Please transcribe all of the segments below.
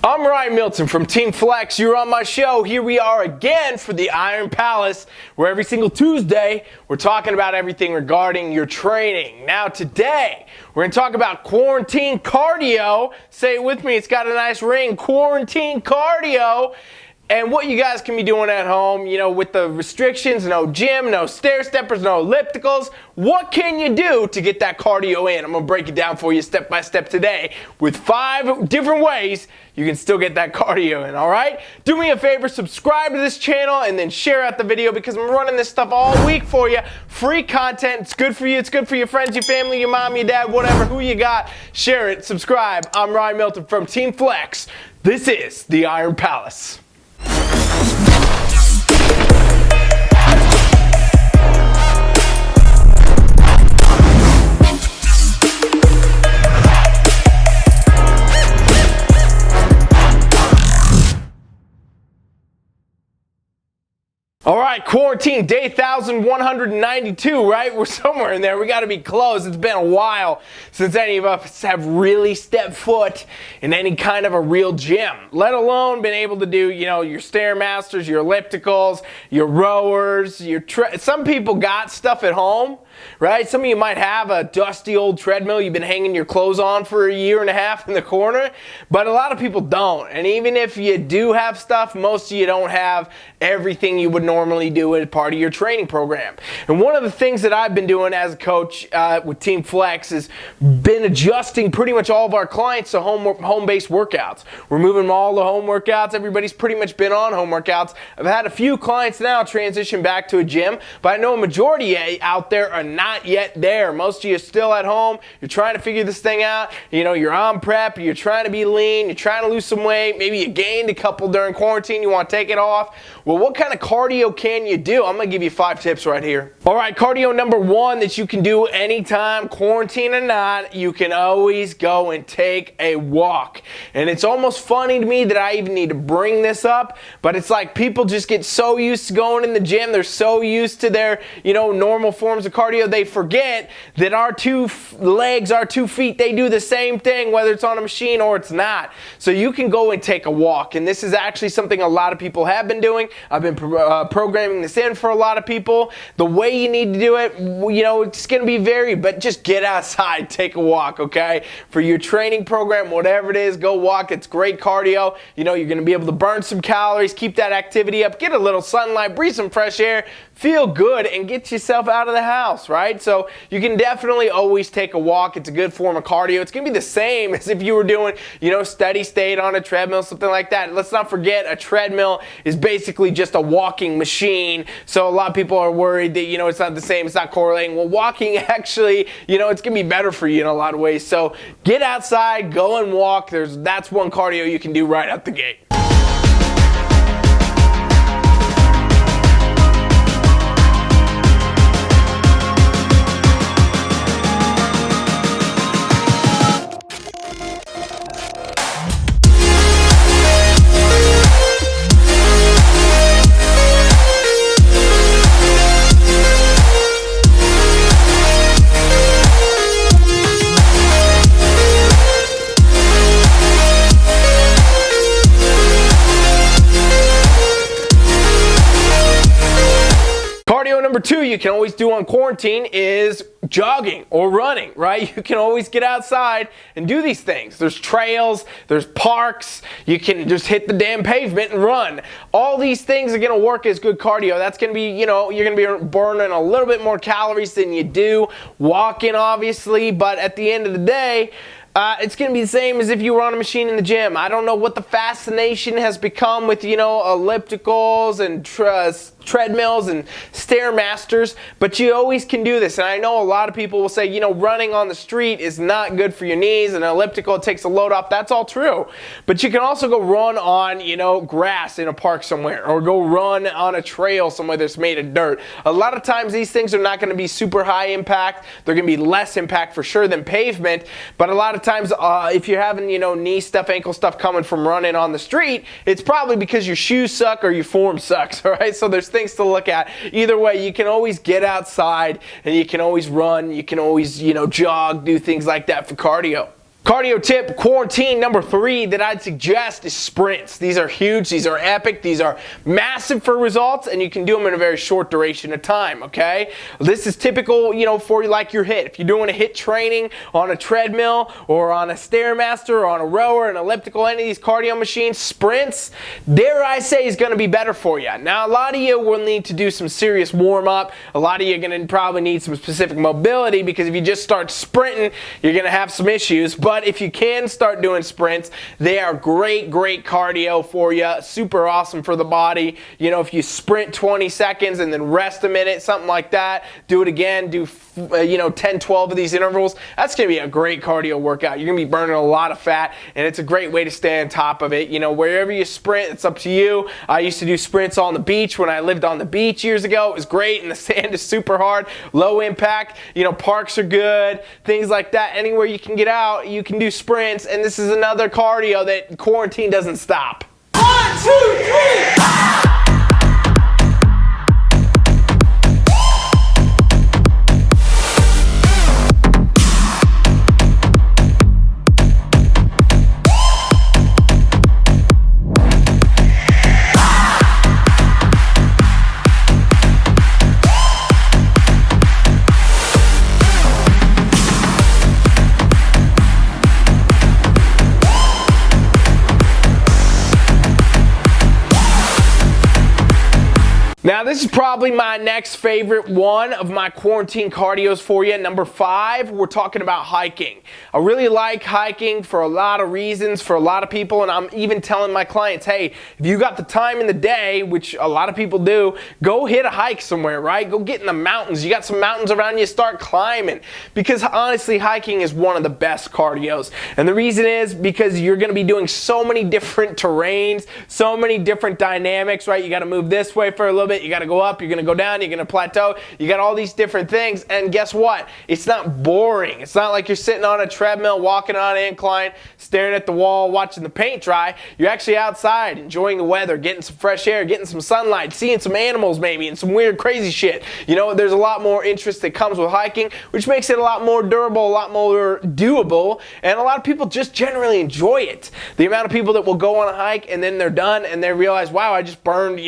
I'm Milton from TeamFFLEX. You're on my show. Here we are again for the Iron Palace, where every single Tuesday we're talking about everything regarding your training. Now today we're going to talk about quarantine cardio. Say it with me, it's got a nice ring. Quarantine cardio. And what you guys can be doing at home, you know, with the restrictions, no gym, no stair steppers, no ellipticals. What can you do to get that cardio in? I'm going to break it down for you step by step today with 5 different ways you can still get that cardio in, all right? Do me a favor, subscribe to this channel and then share out the video because I'm running this stuff all week for you. Free content. It's good for you. It's good for your friends, your family, your mom, your dad, whatever, who you got. Share it. Subscribe. I'm Milton from TeamFFLEX. This is the Iron Palace. All right, quarantine day 1192, right? We're somewhere in there. We got to be close. It's been a while since any of us have really stepped foot in any kind of a real gym, let alone been able to do, you know, your Stairmasters, your ellipticals, your rowers, some people got stuff at home, right? Some of you might have a dusty old treadmill you've been hanging your clothes on for a year and a half in the corner, but a lot of people don't. And even if you do have stuff, most of you don't have everything you would normally do as part of your training program. And one of the things that I've been doing as a coach with TeamFFLEX is been adjusting pretty much all of our clients to home-based workouts. We're moving all the home workouts. Everybody's pretty much been on home workouts. I've had a few clients now transition back to a gym, but I know a majority out there are not yet there. Most of you are still at home. You're trying to figure this thing out. You know, you're on prep. You're trying to be lean. You're trying to lose some weight. Maybe you gained a couple during quarantine. You want to take it off. Well, what kind of cardio can you do? I'm going to give you 5 tips right here. All right, cardio number 1 that you can do anytime, quarantine or not, you can always go and take a walk. And it's almost funny to me that I even need to bring this up, but it's like people just get so used to going in the gym, they're so used to their, you know, normal forms of cardio, they forget that our 2 legs, our 2 feet, they do the same thing whether it's on a machine or it's not. So you can go and take a walk, and this is actually something a lot of people have been doing. I've been programming this in for a lot of people. The way you need to do it, you know, it's going to be varied, but just get outside, take a walk, okay? For your training program, whatever it is, go walk. It's great cardio. You know, you're going to be able to burn some calories, keep that activity up, get a little sunlight, breathe some fresh air, feel good, and get yourself out of the house, right? So you can definitely always take a walk. It's a good form of cardio. It's going to be the same as if you were doing, you know, steady state on a treadmill, something like that. Let's not forget, a treadmill is basically just a walking machine. So a lot of people are worried that, you know, it's not the same, it's not correlating. Well, walking actually, you know, it's going to be better for you in a lot of ways. So get outside, go and walk. That's one cardio you can do right out the gate. Number 2 you can always do on quarantine is jogging or running, right? You can always get outside and do these things. There's trails, there's parks, you can just hit the damn pavement and run. All these things are going to work as good cardio. That's going to be, you know, you're going to be burning a little bit more calories than you do walking, obviously, but at the end of the day, it's going to be the same as if you were on a machine in the gym. I don't know what the fascination has become with, you know, ellipticals and treadmills and Stairmasters, but you always can do this. And I know a lot of people will say, you know, running on the street is not good for your knees, and an elliptical takes a load off. That's all true. But you can also go run on, you know, grass in a park somewhere, or go run on a trail somewhere that's made of dirt. A lot of times these things are not going to be super high impact. They're going to be less impact for sure than pavement, but a lot of times if you're having, you know, knee stuff, ankle stuff coming from running on the street, it's probably because your shoes suck or your form sucks, all right? So there's things to look at. Either way, you can always get outside and you can always run, you can always, you know, jog, do things like that for cardio. Cardio tip, quarantine number 3 that I'd suggest is sprints. These are huge, these are epic, these are massive for results, and you can do them in a very short duration of time, okay? This is typical, for like your HIIT. If you're doing a HIIT training on a treadmill or on a Stairmaster or on a rower, an elliptical, any of these cardio machines, sprints, dare I say, is gonna be better for you. Now, a lot of you will need to do some serious warm-up. A lot of you are gonna probably need some specific mobility, because if you just start sprinting, you're gonna have some issues. But if you can start doing sprints, they are great cardio for you. Super awesome for the body. If you sprint 20 seconds and then rest a minute, something like that, do it again, do 10, 12 of these intervals, that's going to be a great cardio workout. You're going to be burning a lot of fat, and it's a great way to stay on top of it. Wherever you sprint, it's up to you. I used to do sprints on the beach when I lived on the beach years ago. It was great, and the sand is super hard, low impact. Parks are good, things like that. Anywhere you can get out, you can do sprints, and this is another cardio that quarantine doesn't stop. 1, 2, 3! Now, this is probably my next favorite one of my quarantine cardios for you. Number 5, we're talking about hiking. I really like hiking for a lot of reasons, for a lot of people, and I'm even telling my clients, hey, if you got the time in the day, which a lot of people do, go hit a hike somewhere, right? Go get in the mountains. You got some mountains around you, start climbing. Because honestly, hiking is one of the best cardios. And the reason is because you're going to be doing so many different terrains, so many different dynamics, right? You got to move this way for a little bit. You got to go up, you're going to go down, you're going to plateau. You got all these different things, and guess what? It's not boring. It's not like you're sitting on a treadmill, walking on an incline, staring at the wall, watching the paint dry. You're actually outside, enjoying the weather, getting some fresh air, getting some sunlight, seeing some animals maybe, and some weird, crazy shit. There's a lot more interest that comes with hiking, which makes it a lot more durable, a lot more doable, and a lot of people just generally enjoy it. The amount of people that will go on a hike, and then they're done, and they realize, wow, I just burned,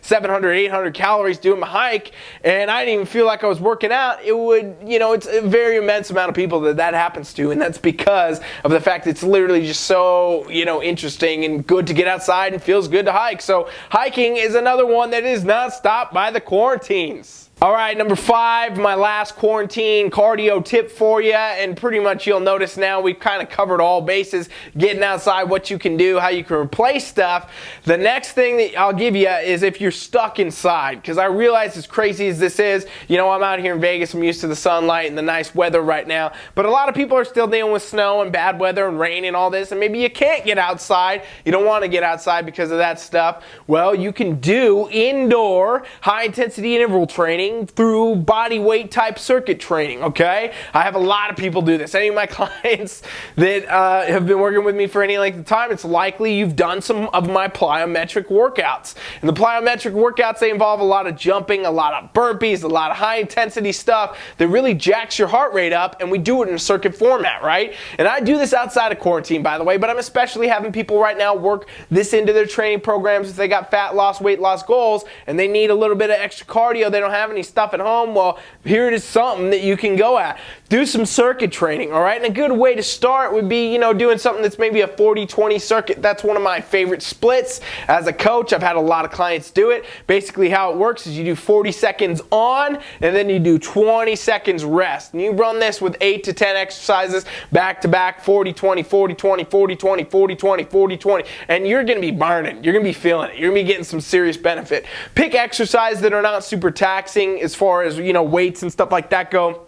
700, 800 calories doing my hike, and I didn't even feel like I was working out. It's a very immense amount of people that happens to, and that's because of the fact that it's literally just so, interesting and good to get outside and feels good to hike. So hiking is another one that is not stopped by the quarantines. All right, number 5, my last quarantine cardio tip for you, and pretty much you'll notice now we've kind of covered all bases, getting outside, what you can do, how you can replace stuff. The next thing that I'll give you is if you're stuck inside, because I realize as crazy as this is, I'm out here in Vegas, I'm used to the sunlight and the nice weather right now, but a lot of people are still dealing with snow and bad weather and rain and all this, and maybe you can't get outside, you don't want to get outside because of that stuff. Well, you can do indoor high-intensity interval training through body weight type circuit training, okay? I have a lot of people do this. Any of my clients that have been working with me for any length of time, it's likely you've done some of my plyometric workouts. And the plyometric workouts, they involve a lot of jumping, a lot of burpees, a lot of high intensity stuff that really jacks your heart rate up, and we do it in a circuit format, right? And I do this outside of quarantine, by the way, but I'm especially having people right now work this into their training programs if they got fat loss, weight loss goals, and they need a little bit of extra cardio, they don't have any stuff at home. Well, here it is, something that you can go at. Do some circuit training, all right? And a good way to start would be, doing something that's maybe a 40-20 circuit. That's one of my favorite splits. As a coach, I've had a lot of clients do it. Basically how it works is you do 40 seconds on, and then you do 20 seconds rest. And you run this with 8 to 10 exercises back to back, 40-20, 40-20, 40-20, 40-20, 40-20, and you're going to be burning. You're going to be feeling it. You're going to be getting some serious benefit. Pick exercises that are not super taxing as far as, weights and stuff like that go.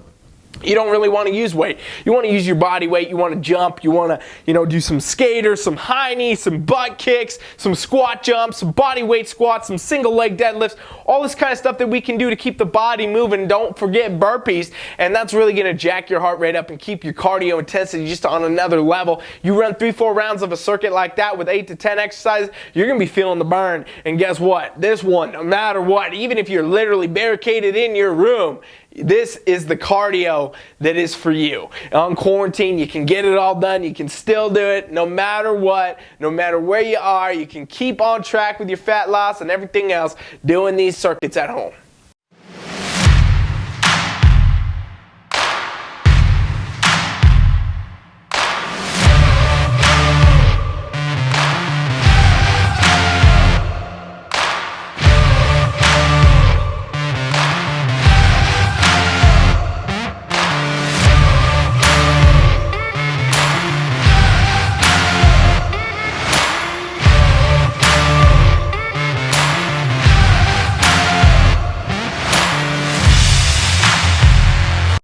You don't really want to use weight. You want to use your body weight. You want to jump. You want to, do some skaters, some high knees, some butt kicks, some squat jumps, some body weight squats, some single leg deadlifts, all this kind of stuff that we can do to keep the body moving. Don't forget burpees, and that's really going to jack your heart rate up and keep your cardio intensity just on another level. You run 3-4 rounds of a circuit like that with 8 to 10 exercises, you're going to be feeling the burn. And guess what? This one, no matter what, even if you're literally barricaded in your room, this is the cardio cardio that is for you. On quarantine, you can get it all done. You can still do it no matter what, no matter where you are. You can keep on track with your fat loss and everything else doing these circuits at home.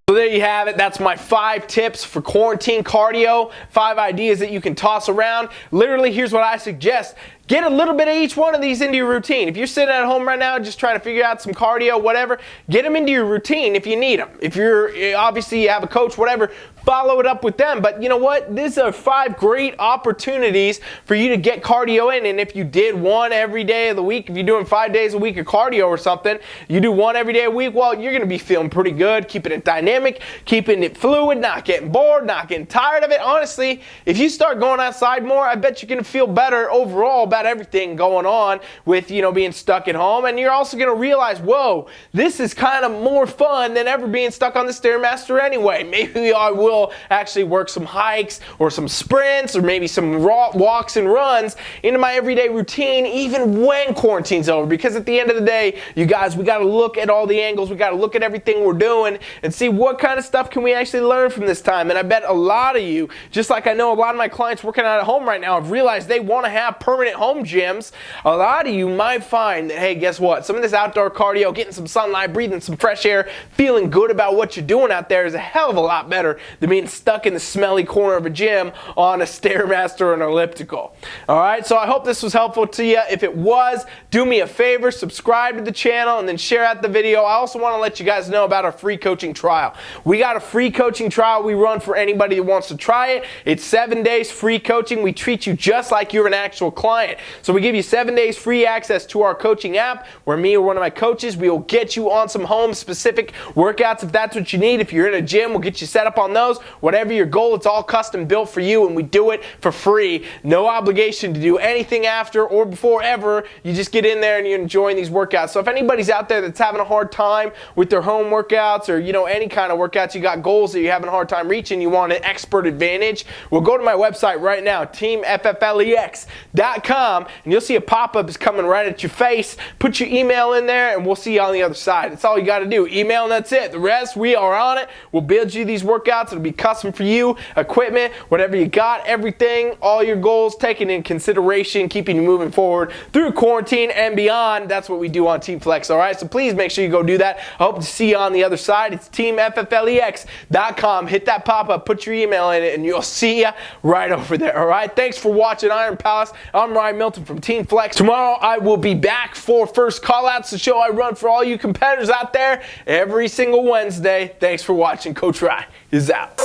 There you have it. That's my 5 tips for quarantine cardio, 5 ideas that you can toss around. Literally, here's what I suggest. Get a little bit of each one of these into your routine. If you're sitting at home right now just trying to figure out some cardio, whatever, get them into your routine if you need them. If you're, obviously you have a coach, whatever, follow it up with them. But you know what? These are 5 great opportunities for you to get cardio in. And if you did one every day of the week, if you're doing 5 days a week of cardio or something, you do one every day a week, well, you're going to be feeling pretty good, keeping it dynamic, keeping it fluid, not getting bored, not getting tired of it. Honestly, if you start going outside more, I bet you're going to feel better overall about everything going on with, being stuck at home. And you're also going to realize, whoa, this is kind of more fun than ever being stuck on the Stairmaster anyway. Maybe I will actually work some hikes or some sprints or maybe some walks and runs into my everyday routine even when quarantine's over. Because at the end of the day, you guys, we got to look at all the angles. We got to look at everything we're doing and see what kind of stuff can we actually learn from this time. And I bet a lot of you, just like I know a lot of my clients working out at home right now, have realized they want to have permanent home gyms. A lot of you might find that, hey, guess what? Some of this outdoor cardio, getting some sunlight, breathing some fresh air, feeling good about what you're doing out there is a hell of a lot better than being stuck in the smelly corner of a gym on a Stairmaster or an elliptical. All right, so I hope this was helpful to you. If it was, do me a favor, subscribe to the channel and then share out the video. I also want to let you guys know about our free coaching trial. We got a free coaching trial we run for anybody who wants to try it. It's 7 days free coaching. We treat you just like you're an actual client. So we give you 7 days free access to our coaching app where me or one of my coaches, we will get you on some home specific workouts if that's what you need. If you're in a gym, we'll get you set up on those. Whatever your goal, it's all custom built for you and we do it for free. No obligation to do anything after or before ever. You just get in there and you're enjoying these workouts. So if anybody's out there that's having a hard time with their home workouts or any kind of workouts, you got goals that you're having a hard time reaching, you want an expert advantage, well, go to my website right now, TeamFFLEX.com, and you'll see a pop-up is coming right at your face. Put your email in there and we'll see you on the other side. That's all you got to do. Email and that's it. The rest, we are on it. We'll build you these workouts. It'll be custom for you, equipment, whatever you got, everything, all your goals taken in consideration, keeping you moving forward through quarantine and beyond. That's what we do on TeamFFLEX, all right? So please make sure you go do that. I hope to see you on the other side. It's TeamFFLEX.com. Hit that pop-up, put your email in it, and you'll see you right over there, all right? Thanks for watching Iron Palace. I'm Ryan Milton from TeamFFLEX. Tomorrow I will be back for First Callouts, the show I run for all you competitors out there every single Wednesday. Thanks for watching. Coach Ryan is out.